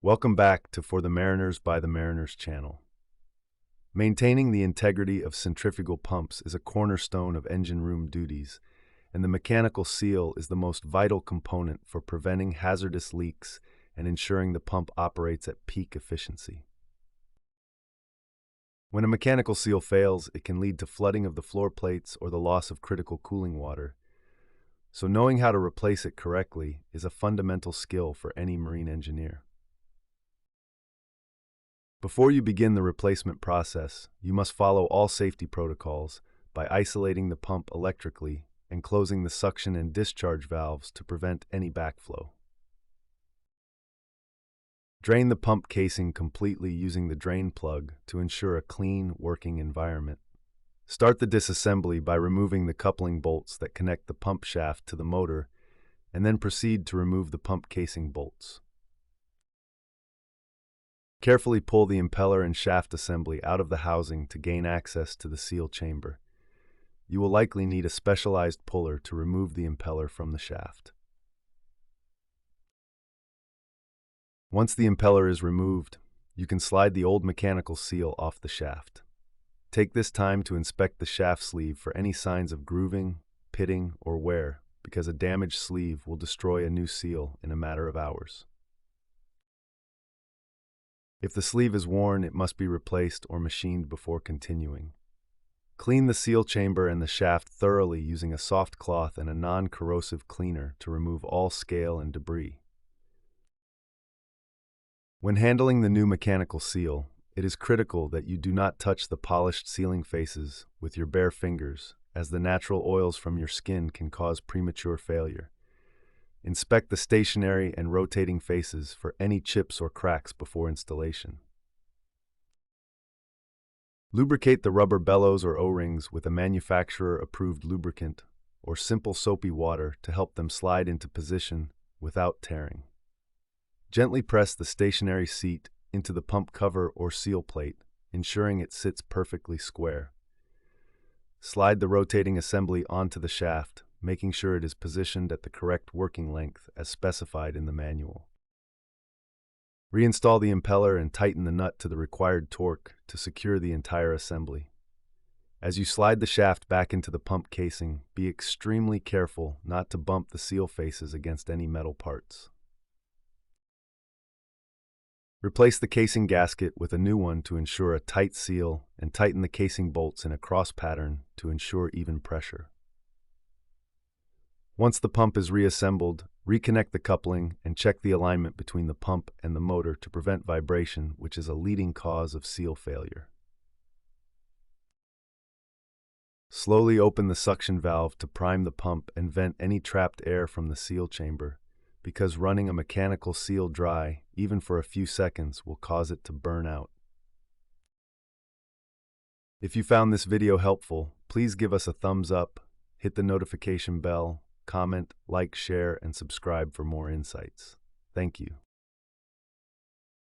Welcome back to For the Mariners by the Mariners channel. Maintaining the integrity of centrifugal pumps is a cornerstone of engine room duties, and the mechanical seal is the most vital component for preventing hazardous leaks and ensuring the pump operates at peak efficiency. When a mechanical seal fails, it can lead to flooding of the floor plates or the loss of critical cooling water. So knowing how to replace it correctly is a fundamental skill for any marine engineer. Before you begin the replacement process, you must follow all safety protocols by isolating the pump electrically and closing the suction and discharge valves to prevent any backflow. Drain the pump casing completely using the drain plug to ensure a clean, working environment. Start the disassembly by removing the coupling bolts that connect the pump shaft to the motor, and then proceed to remove the pump casing bolts. Carefully pull the impeller and shaft assembly out of the housing to gain access to the seal chamber. You will likely need a specialized puller to remove the impeller from the shaft. Once the impeller is removed, you can slide the old mechanical seal off the shaft. Take this time to inspect the shaft sleeve for any signs of grooving, pitting, or wear, because a damaged sleeve will destroy a new seal in a matter of hours. If the sleeve is worn, it must be replaced or machined before continuing. Clean the seal chamber and the shaft thoroughly using a soft cloth and a non-corrosive cleaner to remove all scale and debris. When handling the new mechanical seal, it is critical that you do not touch the polished sealing faces with your bare fingers, as the natural oils from your skin can cause premature failure. Inspect the stationary and rotating faces for any chips or cracks before installation. Lubricate the rubber bellows or O-rings with a manufacturer-approved lubricant or simple soapy water to help them slide into position without tearing. Gently press the stationary seat into the pump cover or seal plate, ensuring it sits perfectly square. Slide the rotating assembly onto the shaft, making sure it is positioned at the correct working length as specified in the manual. Reinstall the impeller and tighten the nut to the required torque to secure the entire assembly. As you slide the shaft back into the pump casing, be extremely careful not to bump the seal faces against any metal parts. Replace the casing gasket with a new one to ensure a tight seal, and tighten the casing bolts in a cross pattern to ensure even pressure. Once the pump is reassembled, reconnect the coupling and check the alignment between the pump and the motor to prevent vibration, which is a leading cause of seal failure. Slowly open the suction valve to prime the pump and vent any trapped air from the seal chamber, because running a mechanical seal dry, even for a few seconds, will cause it to burn out. If you found this video helpful, please give us a thumbs up, hit the notification bell, comment, like, share, and subscribe for more insights. Thank you.